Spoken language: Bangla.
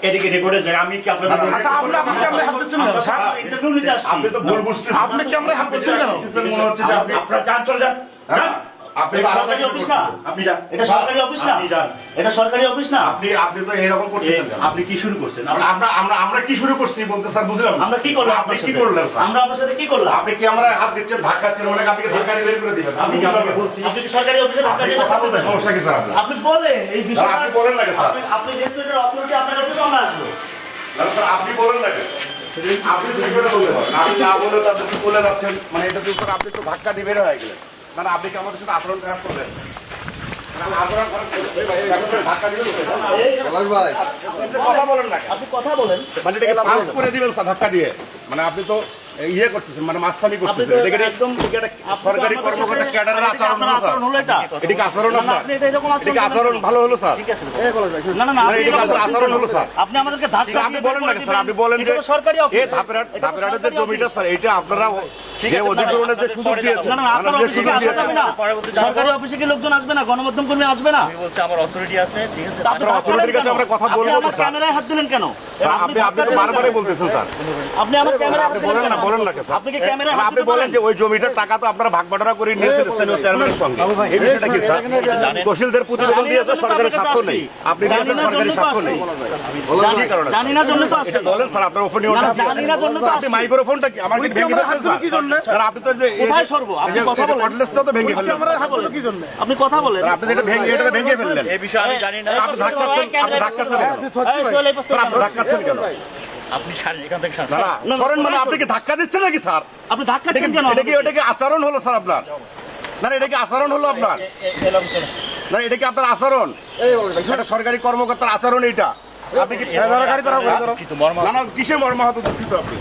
এদিকে রেকর্ডের জায়গা আমি কি আপনাদের আচ্ছা আপনি ক্যামেরায় হাত দিচ্ছেন কেন স্যার? ইন্টারভিউ নিতে আসছি। আপনি তো ভুল বুঝতেছেন। আপনি ক্যামেরায় হাত দিচ্ছেন কেন? মনে হচ্ছে যে আপনি আপনারা যান, চলে যান। যান। আপনি এটা তো আলাদা সরকারি কিছু অফিস না? করতেছেন। আপনি যান। এটা সরকারি অফিস না? আপনি যান। এটা সরকারি অফিস না? আপনি তো এরকম করতেছেন কেন? আপনি কি শুরু করছেন? আমরা কি শুরু করছি বলতে স্যার বুঝলাম না। আমরা কি করলাম? আপনি আপনার কি সাথে? করলেন স্যার? আমরা আপনার সাথে কি করলাম? আপনি ক্যামেরায় হাত দিচ্ছেন, ধাক্কাচ্ছেন, মানে আপনাকে ধাক্কা দিয়ে বের করে দিবেন। আমি আপনি কি আপনাকে বলছি বলছি আপনি কি সরকারি অফিসে ধাক্কা আপনি দিয়ে কথা বলতে সমস্যা কি স্যার আপনার? আপনি বলেন এই বিষয়ে আপনি বলেন না কেন স্যার? আপনি যেহেতু এটার অথরিটি আপনার কাছে কেমন আসলো? না স্যার আপনি বলেন না কেন? আপনি তো করে বলতে পারেন। আপনি না বলে তাদের তো বলে যাচ্ছেন, মানে এটা তো আপনি তো ধাক্কা দিয়ে বের হয়ে গেলেন। মানে আপনি কি আমাদের সাথে আচরণ খারাপ করলেন? আচরণ খারাপ করলেন, ধাক্কা দিবেন কথা বলেন না কেন? আপনি কথা বলেন। মানে এটাকে পাস করে দিবেন স্যার ধাক্কা দিয়ে। মানে আপনি তো ইয়ে করতেছেন, মানে মাস্তানি আপনি করতেছেন। তো এটা কি একদম সরকারি কর্মকর্তা ক্যাডারের আচরণ হলো স্যার? আচরণ হলো এটা? এটা কি আচরণ না, আপনার? আপনি এটা এরকম এটা কি আচরণ ভালো হলো স্যার? ঠিক আছে। না না না, আপনি এটা কি এরকম আপনার আচরণ হলো স্যার? আপনি আমাদেরকে ধাক্কা আপনি বলেন না স্যার, আপনি বলেন যে এটা তো সরকারি অফিস। এই ধাপেরাটের যে জমিটা স্যার, এটা আপনারা ঠিক যে আছে, অধিগ্রহণের যে সুযোগ দিয়েছেন, না না আপনার মানে যে অফিসে কি সুযোগ আসা দিয়েছেন, যাবে না? সরকারি অফিসে কি লোকজন আসবে না? গণমাধ্যম কর্মী আসবে না? বলছে আমার অথরিটি আছে, ঠিক আছে। তা আপনি আপনার ধাক্কা authority-র দিলেন কাছে কেন? আমরা কথা আপনি বলবো তো আমার স্যার। ক্যামেরায় হাত দিলেন কেন? আপনি ধাক্কা তো দিলেন বারবারই কেন? বলতেছেন স্যার। আপনি আমার ক্যামেরায় হাত দিলেন বলেন কেন? না, বলেন না কেন স্যার? আপনি কি ক্যামেরায় হাত আপনি দিতে বলেন পারেন? যে ওই জমিটার টাকা তো আপনারা ভাগ বাটোয়ারা করে নিয়েছেন স্থানীয় চেয়ারম্যানের সঙ্গে। এই বিষয়টা কি স্যার? তহসিলদার প্রতিবেদন দিয়েছে, সরকারের স্বার্থ নেই। আপনি জানি দিয়েছেন, না সরকারি জন্য তো স্বার্থ আসছি। নেই। জানি- কি কারণে? জানি না জন্য তো আসছি। এটা বলেন স্যার, আপনার ওপেনিয়ন না, না, জানি না জন্য তো আপনি আসছি। মাইক্রোফোনটা কি আমার কি ভেঙে ফেলছেন স্যার? স্যার আপনি তো যে কোথায় সরবো? আপনি কথা বলেন। কর্ডলেসটা তো ভেঙে ফেললেন। আপনি কথা বলেন। স্যার, আপনি যেটা ভেঙে এটা ভেঙে ফেললেন। এই বিষয়ে আমি জানি না। আপনি ধাক্কাচ্ছেন কেন? এই সোহেল, এই পাশে স্যার, আপনি ধাক্কাচ্ছেন কেন? আপনি ছাড়েন, এখান থেকে ছাড়েন। না না করেন, মানে আপনি কি ধাক্কা দিচ্ছেন নাকি স্যার? আপনি ধাক্কা দিচ্ছেন কেন? এটা কি আচরণ হলো স্যার আপনার? না এটা কি আচরণ হলো আপনার? না এটা কি আপনার আচরণ? এটা সরকারি কর্মকর্তার আচরণ এইটা? আপনি কি দুঃখিত, মর্মাহত। না না কিসের মর্মাহত দুঃখিত আপনি?